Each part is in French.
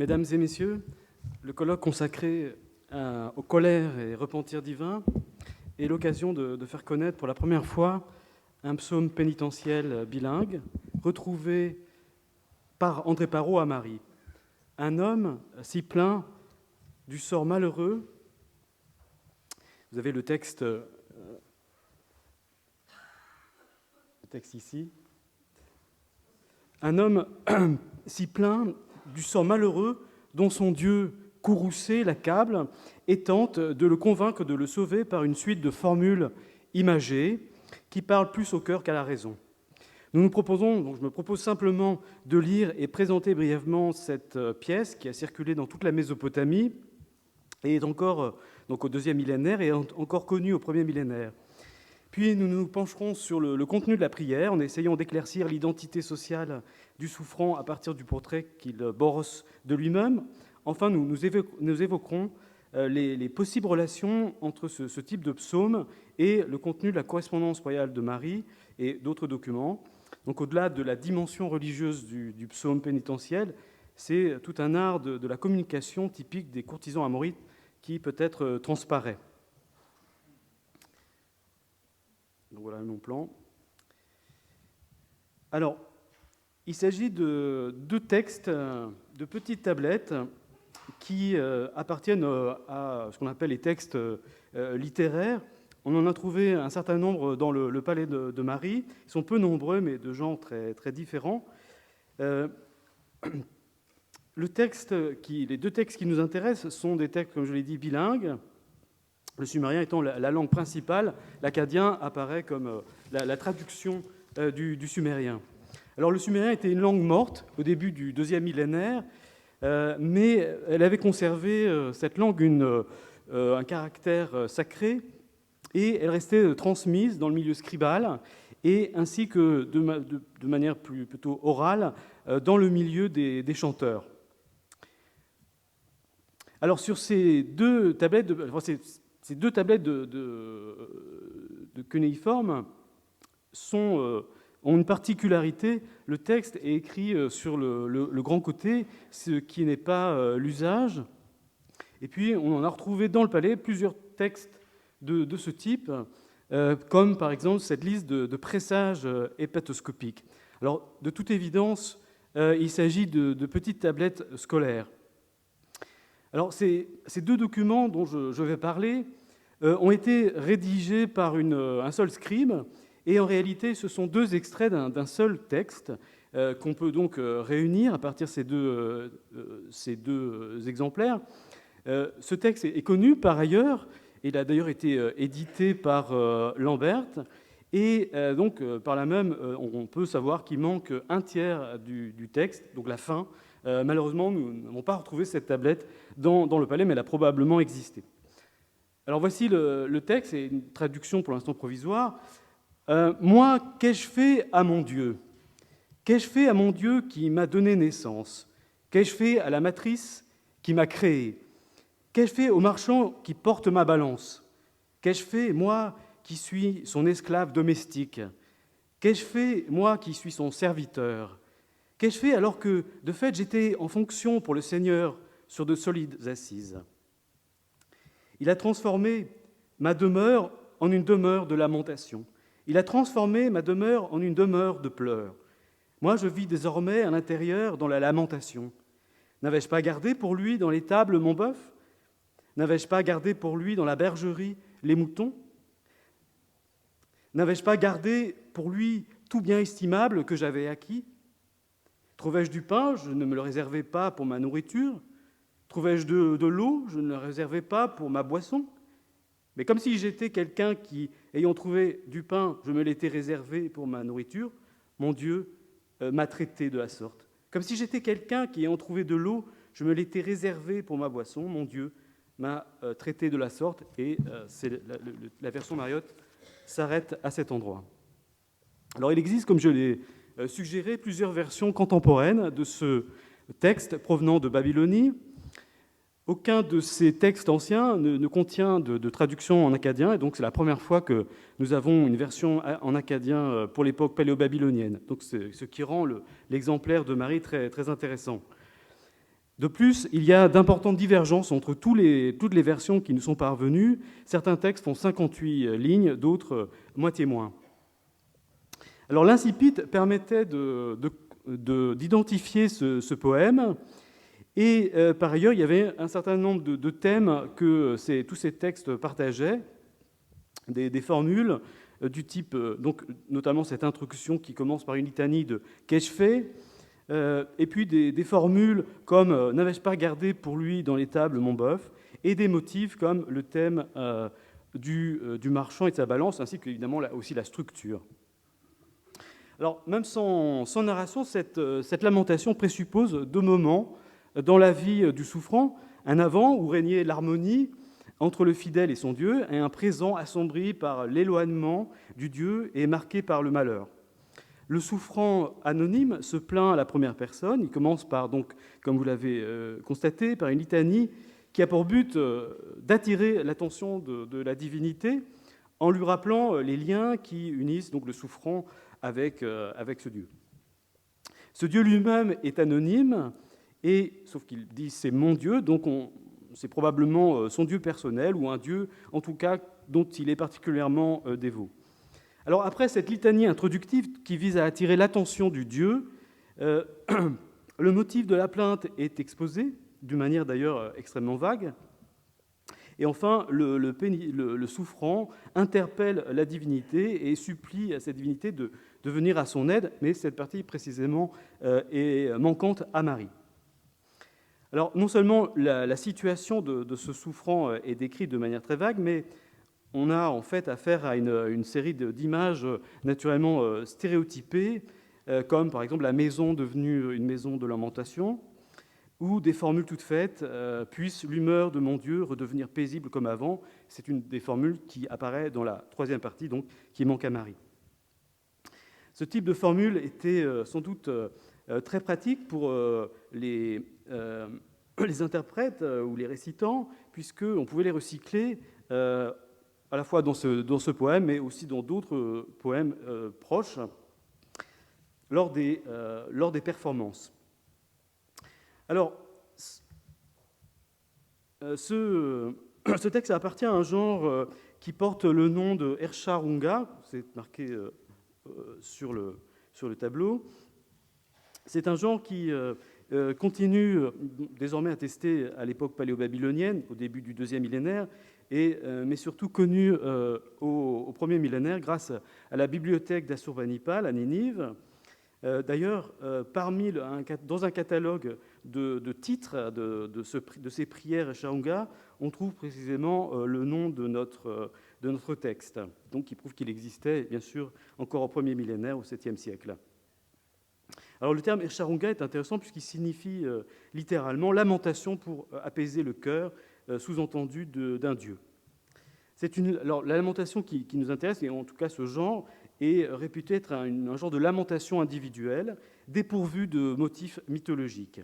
Mesdames et messieurs, le colloque consacré aux colères et repentirs divins est l'occasion de faire connaître pour la première fois un psaume pénitentiel bilingue, retrouvé par André Parrot à Marie. Un homme si plein du sort malheureux. Vous avez le texte ici. Un homme si plein du sort malheureux dont son Dieu courroucé l'accable et tente de le convaincre de le sauver par une suite de formules imagées qui parlent plus au cœur qu'à la raison. Je me propose simplement de lire et présenter brièvement cette pièce qui a circulé dans toute la Mésopotamie et est encore au deuxième millénaire et encore connue au premier millénaire. Puis nous nous pencherons sur le contenu de la prière en essayant d'éclaircir l'identité sociale du souffrant à partir du portrait qu'il brosse de lui-même. Enfin, nous évoquerons les possibles relations entre ce type de psaume et le contenu de la correspondance royale de Marie et d'autres documents. Donc, au-delà de la dimension religieuse du psaume pénitentiel, c'est tout un art de la communication typique des courtisans amorites qui peut-être transparaît. Donc voilà mon plan. Alors, il s'agit de deux textes, de petites tablettes qui appartiennent à ce qu'on appelle les textes littéraires. On en a trouvé un certain nombre dans le palais de Marie. Ils sont peu nombreux, mais de genres très, très différents. Les deux textes qui nous intéressent sont des textes, comme je l'ai dit, bilingues. Le sumérien étant la langue principale, l'akkadien apparaît comme la traduction du sumérien. Alors le sumérien était une langue morte au début du deuxième millénaire, mais elle avait conservé, cette langue, un caractère sacré, et elle restait transmise dans le milieu scribal, et ainsi que de manière plutôt orale, dans le milieu des chanteurs. Alors sur ces deux tablettes, ces deux tablettes de cunéiforme ont une particularité. Le texte est écrit sur le grand côté, ce qui n'est pas l'usage. Et puis, on en a retrouvé dans le palais plusieurs textes de ce type, comme par exemple cette liste de présages hépatoscopiques. Alors, de toute évidence, il s'agit de petites tablettes scolaires. Alors, ces deux documents dont je vais parler ont été rédigés par un seul scribe, et en réalité, ce sont deux extraits d'un seul texte qu'on peut donc réunir à partir de ces deux exemplaires. Ce texte est connu par ailleurs, il a d'ailleurs été édité par Lambert, et donc par là même, on peut savoir qu'il manque un tiers du texte, donc la fin. Malheureusement, nous n'avons pas retrouvé cette tablette dans le palais, mais elle a probablement existé. Alors voici le texte, c'est une traduction pour l'instant provisoire. Moi, qu'ai-je fait à mon Dieu ? Qu'ai-je fait à mon Dieu qui m'a donné naissance ? Qu'ai-je fait à la matrice qui m'a créé ? Qu'ai-je fait au marchand qui porte ma balance ? Qu'ai-je fait, moi, qui suis son esclave domestique ? Qu'ai-je fait, moi, qui suis son serviteur ? Qu'ai-je fait alors que, de fait, j'étais en fonction pour le Seigneur sur de solides assises ? Il a transformé ma demeure en une demeure de lamentation. Il a transformé ma demeure en une demeure de pleurs. Moi, je vis désormais à l'intérieur dans la lamentation. N'avais-je pas gardé pour lui dans l'étable mon bœuf ? N'avais-je pas gardé pour lui dans la bergerie les moutons ? N'avais-je pas gardé pour lui tout bien estimable que j'avais acquis ? Trouvais-je du pain ? Je ne me le réservais pas pour ma nourriture. Trouvais-je de l'eau ? Je ne le réservais pas pour ma boisson. Mais comme si j'étais quelqu'un qui, ayant trouvé du pain, je me l'étais réservé pour ma nourriture, mon Dieu m'a traité de la sorte. Comme si j'étais quelqu'un qui, ayant trouvé de l'eau, je me l'étais réservé pour ma boisson, mon Dieu m'a traité de la sorte. Et la version Mariotte s'arrête à cet endroit. Alors il existe, comme je l'ai suggéré, plusieurs versions contemporaines de ce texte provenant de Babylonie. Aucun de ces textes anciens ne contient de traduction en akkadien, et donc c'est la première fois que nous avons une version en akkadien pour l'époque paléo-babylonienne. Donc c'est ce qui rend l'exemplaire de Marie très, très intéressant. De plus, il y a d'importantes divergences entre toutes les versions qui nous sont parvenues. Certains textes font 58 lignes, d'autres moitié moins. Alors l'incipit permettait d'identifier ce poème, et par ailleurs, il y avait un certain nombre de thèmes que tous ces textes partageaient, des formules du type, donc, notamment cette introduction qui commence par une litanie de « qu'ai-je fait ?» et puis des formules comme « n'avais-je pas gardé pour lui dans l'étable mon bœuf ?» et des motifs comme le thème du marchand et de sa balance, ainsi qu'évidemment aussi la structure. Alors, même sans narration, cette lamentation présuppose deux moments dans la vie du souffrant, un avant où régnait l'harmonie entre le fidèle et son Dieu, et un présent assombri par l'éloignement du Dieu et marqué par le malheur. Le souffrant anonyme se plaint à la première personne. Il commence par, donc, comme vous l'avez constaté, par une litanie qui a pour but d'attirer l'attention de la divinité en lui rappelant les liens qui unissent donc le souffrant avec ce Dieu. Ce Dieu lui-même est anonyme, sauf qu'il dit « c'est mon Dieu », donc c'est probablement son Dieu personnel, ou un Dieu, en tout cas, dont il est particulièrement dévot. Alors après cette litanie introductive qui vise à attirer l'attention du Dieu, le motif de la plainte est exposé, d'une manière d'ailleurs extrêmement vague. Et enfin, le souffrant interpelle la divinité et supplie à cette divinité de venir à son aide, mais cette partie précisément est manquante à Marie. Alors non seulement la situation de ce souffrant est décrite de manière très vague, mais on a en fait affaire à une série d'images naturellement stéréotypées, comme par exemple la maison devenue une maison de lamentation, ou des formules toutes faites, puisse l'humeur de mon Dieu redevenir paisible comme avant. C'est une des formules qui apparaît dans la troisième partie, donc, qui manque à Marie. Ce type de formule était sans doute très pratique pour les interprètes ou les récitants, puisqu'on pouvait les recycler à la fois dans ce poème, mais aussi dans d'autres poèmes proches, lors des performances. Alors, ce texte appartient à un genre qui porte le nom de Ersharunga, c'est marqué sur le tableau. C'est un genre qui continue désormais attesté à l'époque paléo-babylonienne, au début du deuxième millénaire, mais surtout connu au premier millénaire grâce à la bibliothèque d'Assurbanipal à Ninive. D'ailleurs, dans un catalogue de titres de ces prières Ersharunga, on trouve précisément le nom de notre texte, donc qui prouve qu'il existait, bien sûr, encore au premier millénaire, au 7e siècle. Alors le terme Ersharunga est intéressant puisqu'il signifie littéralement lamentation pour apaiser le cœur, sous-entendu d'un dieu. Alors, la lamentation qui nous intéresse, et en tout cas ce genre, est réputé être un genre de lamentation individuelle, dépourvue de motifs mythologiques.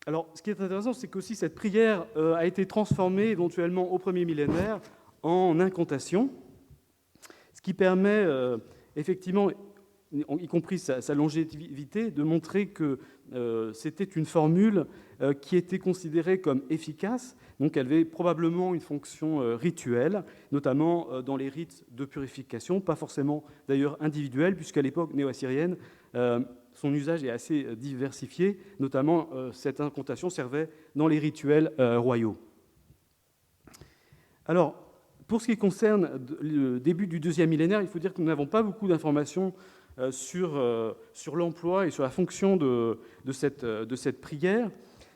Alors, ce qui est intéressant, c'est qu'aussi cette prière a été transformée éventuellement au premier millénaire en incantation, ce qui permet effectivement, y compris sa longévité, de montrer que c'était une formule qui était considérée comme efficace, donc elle avait probablement une fonction rituelle, notamment dans les rites de purification, pas forcément d'ailleurs individuels, puisqu'à l'époque néo-assyrienne, son usage est assez diversifié, notamment cette incantation servait dans les rituels royaux. Alors, pour ce qui concerne le début du deuxième millénaire, il faut dire que nous n'avons pas beaucoup d'informations sur l'emploi et sur la fonction de cette prière,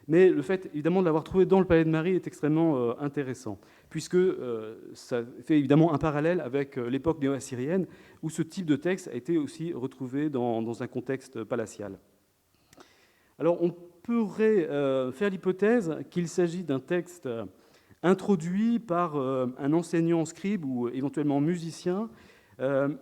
mais le fait évidemment de l'avoir trouvé dans le palais de Marie est extrêmement intéressant, puisque ça fait évidemment un parallèle avec l'époque néo-assyrienne, où ce type de texte a été aussi retrouvé dans un contexte palatial. Alors on pourrait faire l'hypothèse qu'il s'agit d'un texte introduit par un enseignant scribe ou éventuellement musicien,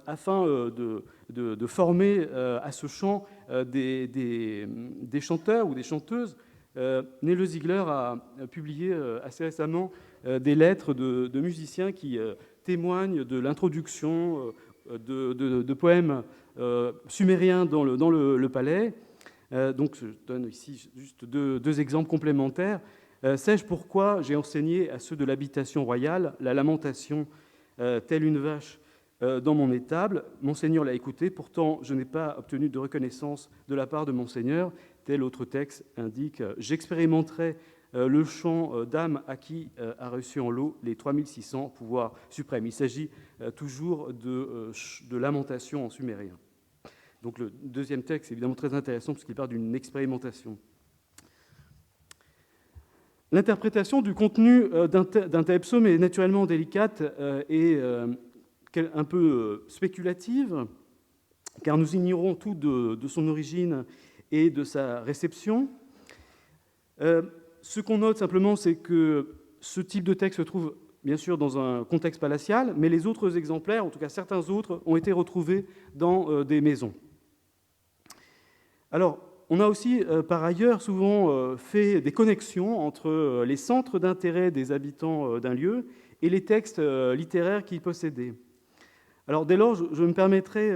afin de former à ce chant des chanteurs ou des chanteuses. Nele Ziegler a publié assez récemment des lettres de musiciens qui témoignent de l'introduction de poèmes sumériens dans le palais, Donc je donne ici juste deux exemples complémentaires. Sais-je pourquoi j'ai enseigné à ceux de l'habitation royale la lamentation telle une vache dans mon étable. Mon Seigneur l'a écouté, pourtant je n'ai pas obtenu de reconnaissance de la part de mon Seigneur. Tel autre texte indique j'expérimenterai le chant d'âme à qui a reçu en lot les 3600 pouvoirs suprêmes. Il s'agit toujours de lamentation en sumérien. Donc le deuxième texte est évidemment très intéressant parce qu'il parle d'une expérimentation. L'interprétation du contenu d'un tel psaume est naturellement délicate et un peu spéculative, car nous ignorons tout de son origine et de sa réception. Ce qu'on note simplement, c'est que ce type de texte se trouve bien sûr dans un contexte palatial, mais les autres exemplaires, en tout cas certains autres, ont été retrouvés dans des maisons. Alors, on a aussi, par ailleurs, souvent fait des connexions entre les centres d'intérêt des habitants d'un lieu et les textes littéraires qu'ils possédaient. Alors, dès lors, je me permettrai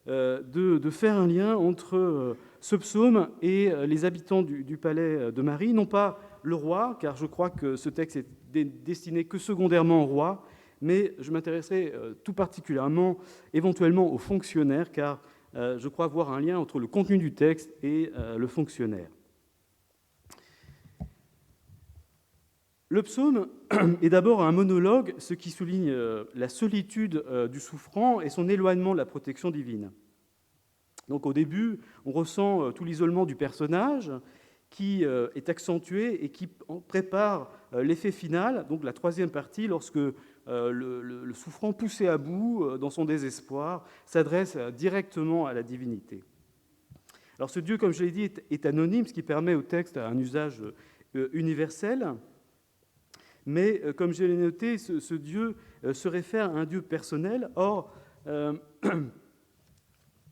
de faire un lien entre ce psaume et les habitants du palais de Marie, non pas le roi, car je crois que ce texte est destiné que secondairement au roi, mais je m'intéresserai tout particulièrement, éventuellement, aux fonctionnaires, car je crois voir un lien entre le contenu du texte et le fonctionnaire. Le psaume est d'abord un monologue, ce qui souligne la solitude du souffrant et son éloignement de la protection divine. Donc au début, on ressent tout l'isolement du personnage qui est accentué et qui prépare l'effet final, donc la troisième partie, lorsque le souffrant poussé à bout dans son désespoir s'adresse directement à la divinité. Alors ce Dieu, comme je l'ai dit, est anonyme, ce qui permet au texte un usage universel, mais comme je l'ai noté, ce Dieu se réfère à un Dieu personnel. Or,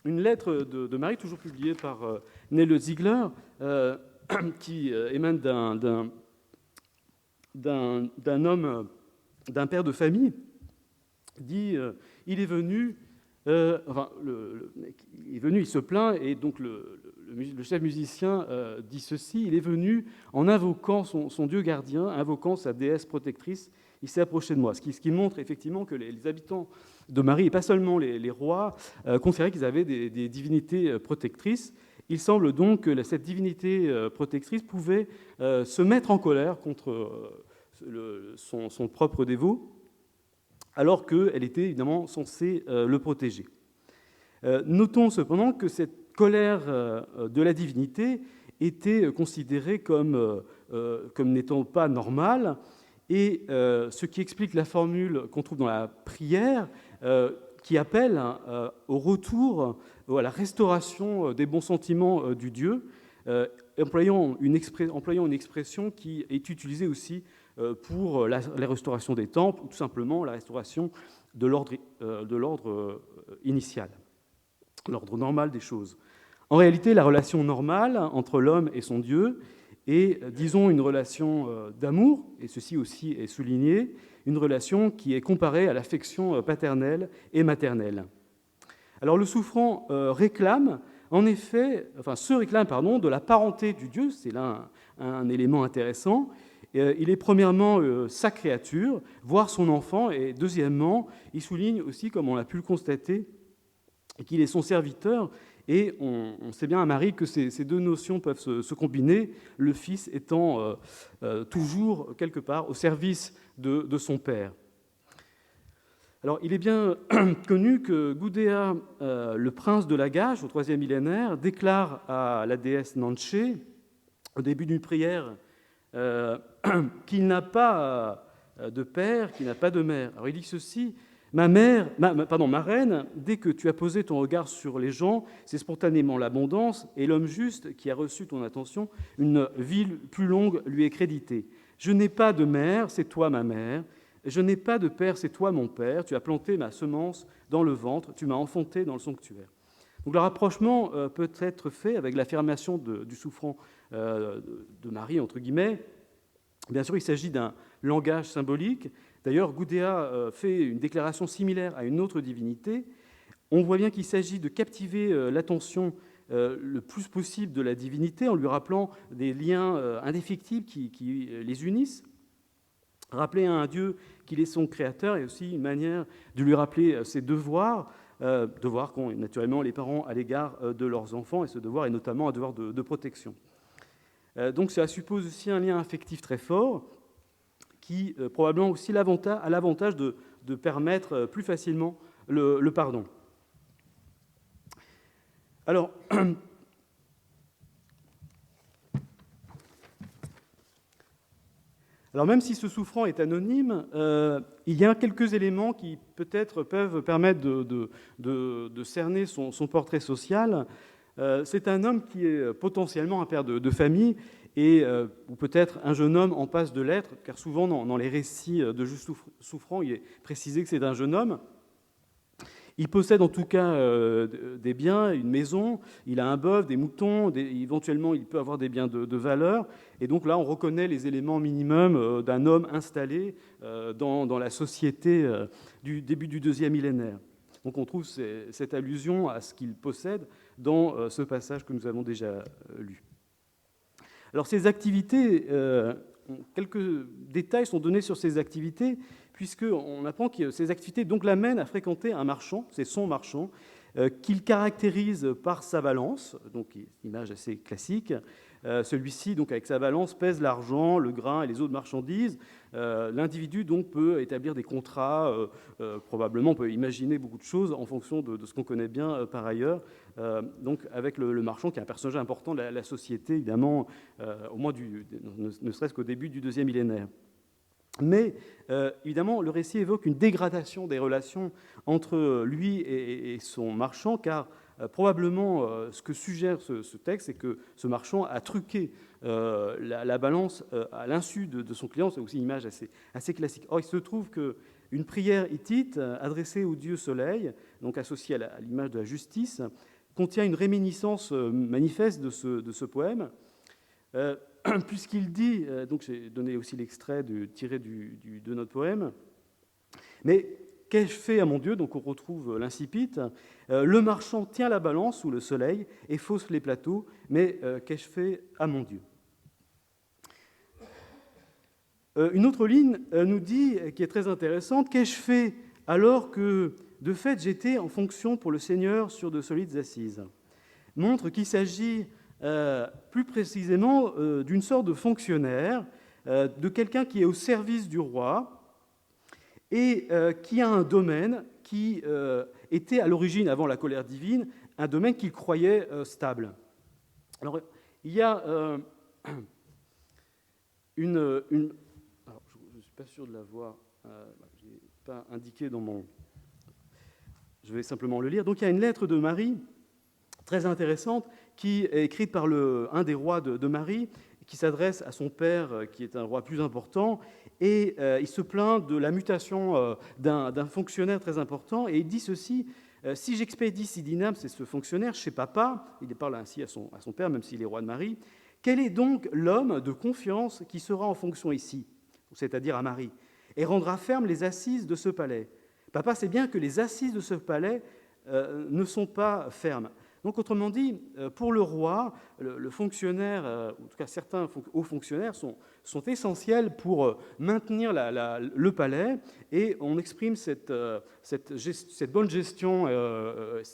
une lettre de Marie, toujours publiée par Nele Ziegler, qui émane d'un homme, d'un père de famille, dit il est venu, il se plaint, et donc le chef musicien dit ceci: il est venu en invoquant son Dieu gardien, invoquant sa déesse protectrice, il s'est approché de moi. Ce qui montre effectivement que les habitants de Marie, et pas seulement les rois, considéraient qu'ils avaient des divinités protectrices. Il semble donc que cette divinité protectrice pouvait se mettre en colère contre son propre dévot, alors qu'elle était évidemment censée le protéger. Notons cependant que cette colère de la divinité était considérée comme n'étant pas normale, et ce qui explique la formule qu'on trouve dans la prière, qui appelle au retour, à la restauration des bons sentiments du Dieu, employant une expression qui est utilisée aussi pour la restauration des temples, ou tout simplement la restauration de l'ordre initial, l'ordre normal des choses. En réalité, la relation normale entre l'homme et son Dieu est, disons, une relation d'amour, et ceci aussi est souligné, une relation qui est comparée à l'affection paternelle et maternelle. Alors le souffrant se réclame de la parenté du Dieu, c'est là un élément intéressant. Il est premièrement sa créature, voire son enfant, et deuxièmement, il souligne aussi, comme on a pu le constater, qu'il est son serviteur, et on sait bien à Marie que ces deux notions peuvent se combiner, le Fils étant toujours quelque part au service de son Père. Alors, il est bien connu que Gudea, le prince de Lagash, au IIIe millénaire, déclare à la déesse Nanché, au début d'une prière, qu'il n'a pas de père, qu'il n'a pas de mère. Alors, il dit ceci: ma reine, dès que tu as posé ton regard sur les gens, c'est spontanément l'abondance, et l'homme juste qui a reçu ton attention, une vie plus longue lui est créditée. Je n'ai pas de mère, c'est toi ma mère. Je n'ai pas de père, c'est toi mon père. Tu as planté ma semence dans le ventre, tu m'as enfanté dans le sanctuaire. Donc le rapprochement peut être fait avec l'affirmation du souffrant de Marie, entre guillemets. Bien sûr, il s'agit d'un langage symbolique. D'ailleurs, Gudea fait une déclaration similaire à une autre divinité. On voit bien qu'il s'agit de captiver l'attention le plus possible de la divinité, en lui rappelant des liens indéfectibles qui les unissent. Rappeler à un Dieu qu'il est son créateur est aussi une manière de lui rappeler ses devoirs, devoirs qu'ont naturellement les parents à l'égard de leurs enfants, et ce devoir est notamment un devoir de protection. Donc ça suppose aussi un lien affectif très fort, qui probablement aussi a l'avantage de permettre plus facilement le pardon. Alors, même si ce souffrant est anonyme, il y a quelques éléments qui peut-être peuvent permettre de cerner son portrait social. C'est un homme qui est potentiellement un père de famille, ou peut-être un jeune homme en passe de l'être, car souvent dans les récits de Juste Souffrant, il est précisé que c'est un jeune homme. Il possède en tout cas des biens, une maison, il a un bœuf, des moutons, éventuellement il peut avoir des biens de valeur. Et donc là, on reconnaît les éléments minimums d'un homme installé dans la société du début du deuxième millénaire. Donc on trouve cette allusion à ce qu'il possède dans ce passage que nous avons déjà lu. Alors ces activités, quelques détails sont donnés sur ces activités, puisqu'on apprend que ces activités donc l'amènent à fréquenter un marchand, c'est son marchand, qu'il caractérise par sa balance, donc une image assez classique. Celui-ci, donc avec sa balance, pèse l'argent, le grain et les autres marchandises. L'individu donc peut établir des contrats, probablement on peut imaginer beaucoup de choses en fonction de ce qu'on connaît bien par ailleurs. Donc avec le marchand qui est un personnage important de la société, évidemment, au moins ne serait-ce qu'au début du deuxième millénaire. Mais évidemment, le récit évoque une dégradation des relations entre lui et son marchand, car probablement ce que suggère ce texte, c'est que ce marchand a truqué la balance à l'insu de son client. C'est aussi une image assez classique. Or, il se trouve qu'une prière hittite adressée au dieu soleil, donc associée à l'image de la justice, contient une réminiscence manifeste de ce poème. Puisqu'il dit, donc j'ai donné aussi l'extrait tiré de notre poème, mais qu'ai-je fait à mon Dieu? Donc on retrouve l'incipit. Le marchand tient la balance sous le soleil et fausse les plateaux, mais qu'ai-je fait à mon Dieu? Une autre ligne nous dit, qui est très intéressante, qu'ai-je fait alors que de fait j'étais en fonction pour le Seigneur sur de solides assises? Montre qu'il s'agit plus précisément d'une sorte de fonctionnaire, de quelqu'un qui est au service du roi et qui a un domaine qui était à l'origine, avant la colère divine, un domaine qu'il croyait stable. Alors, il y a alors, je ne suis pas sûr de l'avoir, je n'ai pas indiqué dans mon... Je vais simplement le lire. Donc, il y a une lettre de Marie, très intéressante, qui est écrite par un des rois de Marie, qui s'adresse à son père, qui est un roi plus important, et il se plaint de la mutation d'un fonctionnaire très important, et il dit ceci: si j'expédie 6 dinars, c'est ce fonctionnaire, chez papa, il parle ainsi à son père, même s'il est roi de Marie, quel est donc l'homme de confiance qui sera en fonction ici, c'est-à-dire à Marie, et rendra ferme les assises de ce palais? Papa sait bien que les assises de ce palais ne sont pas fermes. Donc, autrement dit, pour le roi, le fonctionnaire, en tout cas certains hauts fonctionnaires, sont essentiels pour maintenir le palais, et on exprime cette bonne gestion,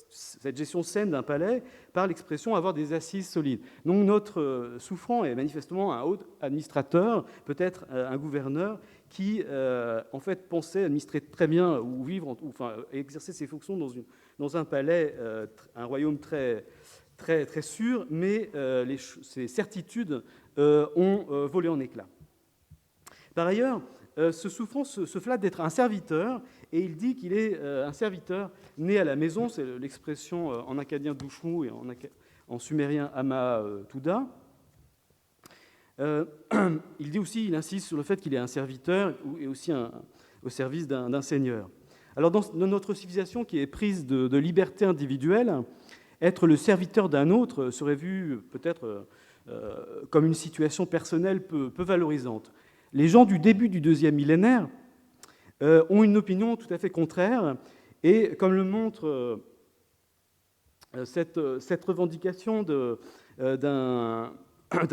cette gestion saine d'un palais par l'expression avoir des assises solides. Donc, notre souffrant est manifestement un haut administrateur, peut-être un gouverneur, qui en fait pensait administrer très bien ou vivre, enfin exercer ses fonctions dans un palais, un royaume très, très, très sûr, mais ces certitudes ont volé en éclats. Par ailleurs, ce souffrant se flatte d'être un serviteur, et il dit qu'il est un serviteur né à la maison, c'est l'expression en acadien douchmou et en sumérien ama touda. Il dit aussi, il insiste sur le fait qu'il est un serviteur et aussi au service d'un seigneur. Alors dans notre civilisation qui est prise de liberté individuelle, être le serviteur d'un autre serait vu peut-être comme une situation personnelle peu valorisante. Les gens du début du deuxième millénaire ont une opinion tout à fait contraire, et comme le montre cette revendication d'un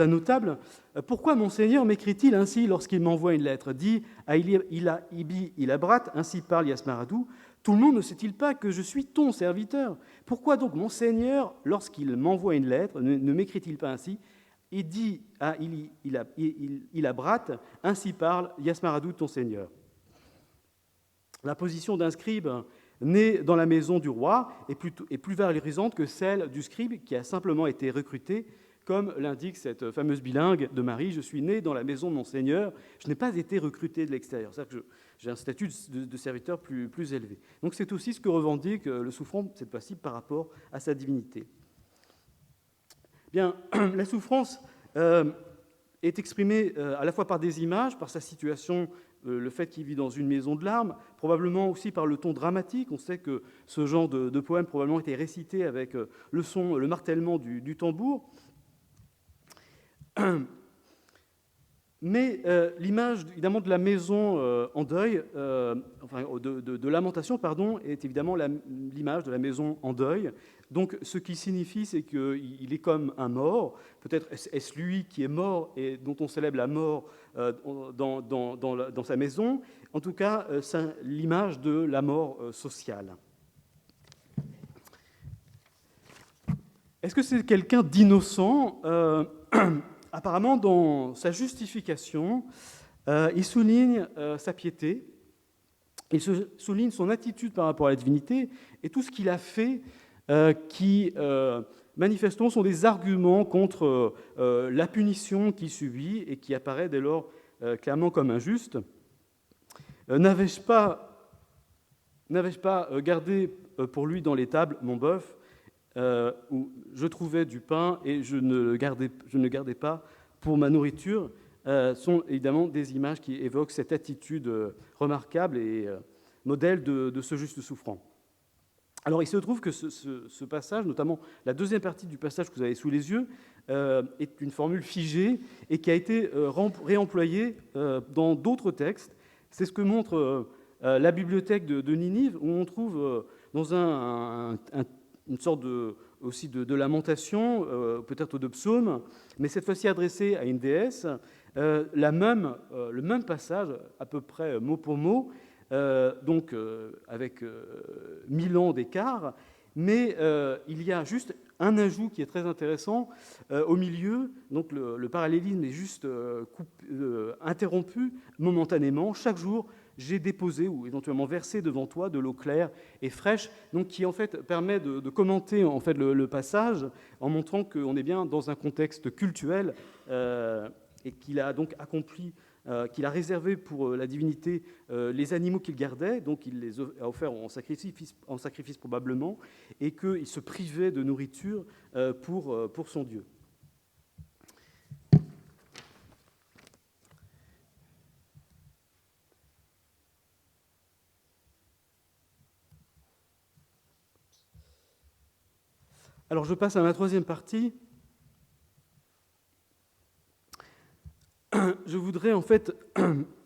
notable. Pourquoi Monseigneur m'écrit-il ainsi lorsqu'il m'envoie une lettre? Dit à Ibi Ilabrat, ainsi parle Yasmaradou, tout le monde ne sait-il pas que je suis ton serviteur? Pourquoi donc Monseigneur, lorsqu'il m'envoie une lettre, ne m'écrit-il pas ainsi? Et dit à Ilabrat, ainsi parle Yasmaradou, ton seigneur. La position d'un scribe né dans la maison du roi est plus valorisante que celle du scribe qui a simplement été recruté, comme l'indique cette fameuse bilingue de Marie, je suis né dans la maison de mon Seigneur, je n'ai pas été recruté de l'extérieur. C'est-à-dire que j'ai un statut de serviteur plus élevé. Donc c'est aussi ce que revendique le souffrant, cette fois-ci, par rapport à sa divinité. Bien, la souffrance est exprimée à la fois par des images, par sa situation, le fait qu'il vit dans une maison de larmes, probablement aussi par le ton dramatique. On sait que ce genre de poème probablement était récité avec le martèlement du tambour. Mais l'image évidemment de la maison en deuil, de lamentation, pardon, est évidemment l'image de la maison en deuil. Donc ce qui signifie, c'est qu'il est comme un mort. Peut-être est-ce lui qui est mort et dont on célèbre la mort dans sa maison. En tout cas, c'est l'image de la mort sociale. Est-ce que c'est quelqu'un d'innocent? Apparemment, dans sa justification, il souligne sa piété, il souligne son attitude par rapport à la divinité et tout ce qu'il a fait qui, manifestement, sont des arguments contre la punition qu'il subit et qui apparaît dès lors clairement comme injuste. N'avais-je pas gardé pour lui dans l'étable mon bœuf où je trouvais du pain et je ne gardais pas pour ma nourriture, sont évidemment des images qui évoquent cette attitude remarquable et modèle de ce juste souffrant. Alors il se trouve que ce passage, notamment la deuxième partie du passage que vous avez sous les yeux, est une formule figée et qui a été réemployée dans d'autres textes. C'est ce que montre la bibliothèque de Ninive, où on trouve dans une sorte aussi de lamentation, peut-être de psaume, mais cette fois-ci adressée à une déesse, le même passage, à peu près mot pour mot, donc avec 1000 ans d'écart, mais il y a juste un ajout qui est très intéressant au milieu, donc le parallélisme est juste interrompu momentanément. Chaque jour, j'ai déposé ou éventuellement versé devant toi de l'eau claire et fraîche, donc qui en fait permet de commenter en fait le passage en montrant qu'on est bien dans un contexte cultuel et qu'il a donc accompli, qu'il a réservé pour la divinité les animaux qu'il gardait, donc il les a offerts en sacrifice probablement, et qu'il se privait de nourriture pour son Dieu. Alors je passe à ma troisième partie. Je voudrais en fait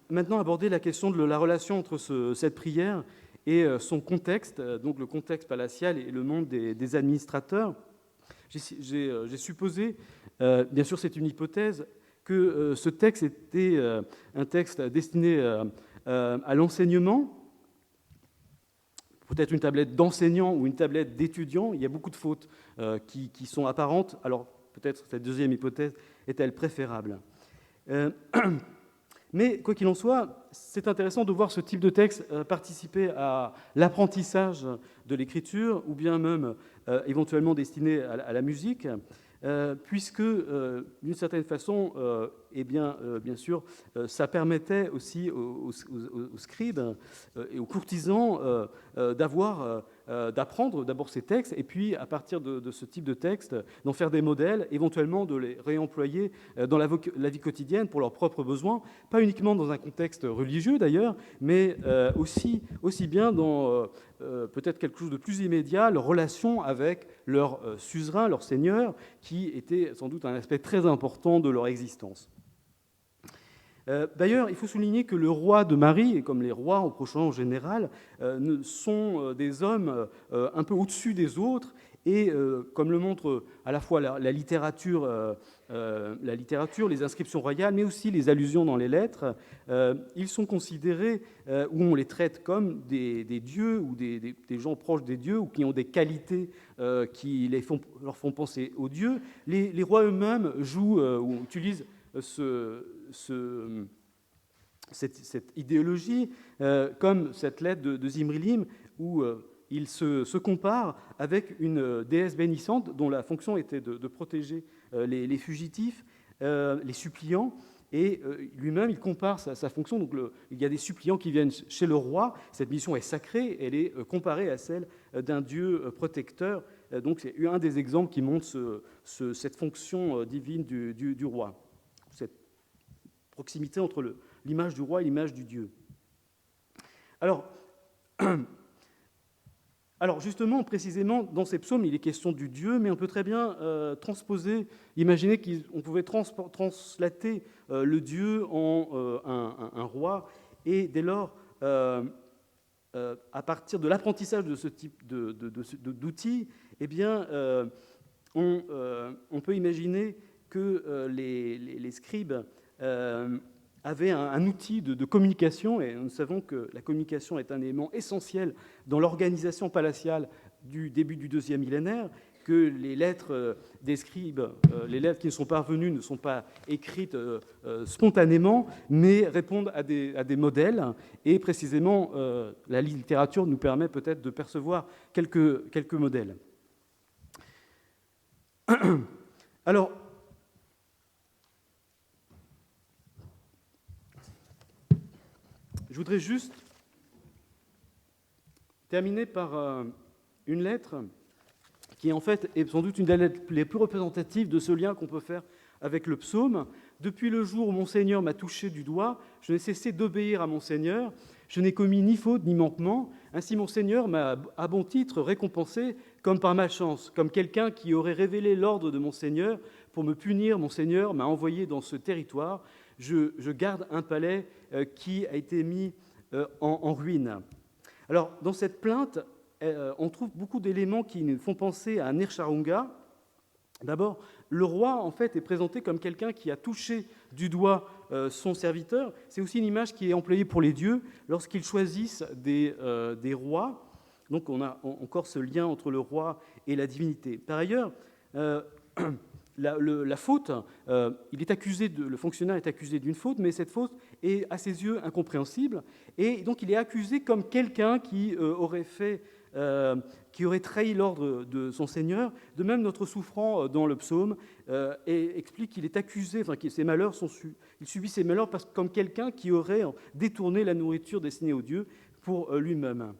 maintenant aborder la question de la relation entre cette prière et son contexte, donc le contexte palatial et le monde des administrateurs. J'ai supposé, bien sûr c'est une hypothèse, que ce texte était un texte destiné à l'enseignement, peut-être une tablette d'enseignant ou une tablette d'étudiant. Il y a beaucoup de fautes qui sont apparentes, alors peut-être cette deuxième hypothèse est-elle préférable. Mais quoi qu'il en soit, c'est intéressant de voir ce type de texte participer à l'apprentissage de l'écriture ou bien même éventuellement destiné à la musique, puisque d'une certaine façon, bien sûr, ça permettait aussi aux scribes et aux courtisans d'apprendre d'abord ces textes et puis à partir de ce type de texte d'en faire des modèles, éventuellement de les réemployer dans la vie quotidienne pour leurs propres besoins, pas uniquement dans un contexte religieux d'ailleurs, mais aussi bien dans peut-être quelque chose de plus immédiat, leur relation avec leur suzerain, leur seigneur, qui était sans doute un aspect très important de leur existence. D'ailleurs, il faut souligner que le roi de Marie, et comme les rois au Proche-Orient en général, sont des hommes un peu au-dessus des autres Et comme le montre à la fois la littérature, les inscriptions royales, mais aussi les allusions dans les lettres, ils sont considérés, ou on les traite comme des dieux, ou des gens proches des dieux, ou qui ont des qualités qui leur font penser aux dieux. Les rois eux-mêmes jouent ou utilisent cette idéologie, comme cette lettre de Zimrilim, où il se compare avec une déesse bénissante dont la fonction était de protéger les fugitifs, les suppliants, et lui-même, il compare sa fonction. Donc il y a des suppliants qui viennent chez le roi, cette mission est sacrée, elle est comparée à celle d'un dieu protecteur. Donc c'est un des exemples qui montre cette fonction divine du roi, cette proximité entre l'image du roi et l'image du dieu. Alors justement, précisément, dans ces psaumes, il est question du Dieu, mais on peut très bien transposer, imaginer qu'on pouvait translater le Dieu en un roi, et dès lors, à partir de l'apprentissage de ce type d'outils, eh bien, on peut imaginer que les scribes avait un outil de communication, et nous savons que la communication est un élément essentiel dans l'organisation palatiale du début du deuxième millénaire, que les lettres des scribes, les lettres qui ne sont pas parvenues, ne sont pas écrites spontanément, mais répondent à des modèles, et précisément la littérature nous permet peut-être de percevoir quelques modèles. Alors, je voudrais juste terminer par une lettre qui, en fait, est sans doute une des lettres les plus représentatives de ce lien qu'on peut faire avec le psaume. « Depuis le jour où mon Seigneur m'a touché du doigt, je n'ai cessé d'obéir à mon Seigneur. Je n'ai commis ni faute ni manquement. Ainsi mon Seigneur m'a à bon titre récompensé comme par malchance, comme quelqu'un qui aurait révélé l'ordre de mon Seigneur. Pour me punir, mon Seigneur m'a envoyé dans ce territoire. Je garde un palais qui a été mis en ruine. » Alors, dans cette plainte, on trouve beaucoup d'éléments qui nous font penser à Nircharunga. D'abord, le roi, en fait, est présenté comme quelqu'un qui a touché du doigt son serviteur. C'est aussi une image qui est employée pour les dieux lorsqu'ils choisissent des rois. Donc, on a encore ce lien entre le roi et la divinité. Par ailleurs, la faute, le fonctionnaire est accusé d'une faute, mais cette faute est à ses yeux incompréhensible, et donc il est accusé comme quelqu'un qui aurait trahi l'ordre de son Seigneur. De même, notre souffrant dans le psaume explique qu'il est accusé, que ses malheurs il subit ses malheurs comme quelqu'un qui aurait détourné la nourriture destinée aux dieux pour lui-même.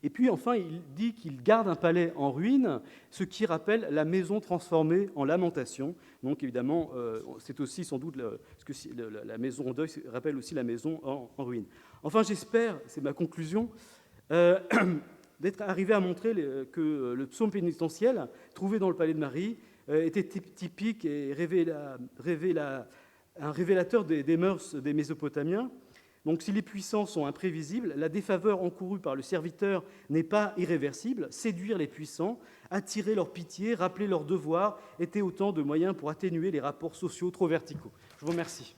Et puis enfin, il dit qu'il garde un palais en ruine, ce qui rappelle la maison transformée en lamentation. Donc évidemment, c'est aussi sans doute la maison en deuil rappelle aussi la maison en ruine. Enfin, j'espère, c'est ma conclusion, d'être arrivé à montrer que le psaume pénitentiel trouvé dans le palais de Marie était typique et un révélateur des mœurs des Mésopotamiens. Donc, si les puissants sont imprévisibles, la défaveur encourue par le serviteur n'est pas irréversible. Séduire les puissants, attirer leur pitié, rappeler leurs devoirs étaient autant de moyens pour atténuer les rapports sociaux trop verticaux. Je vous remercie.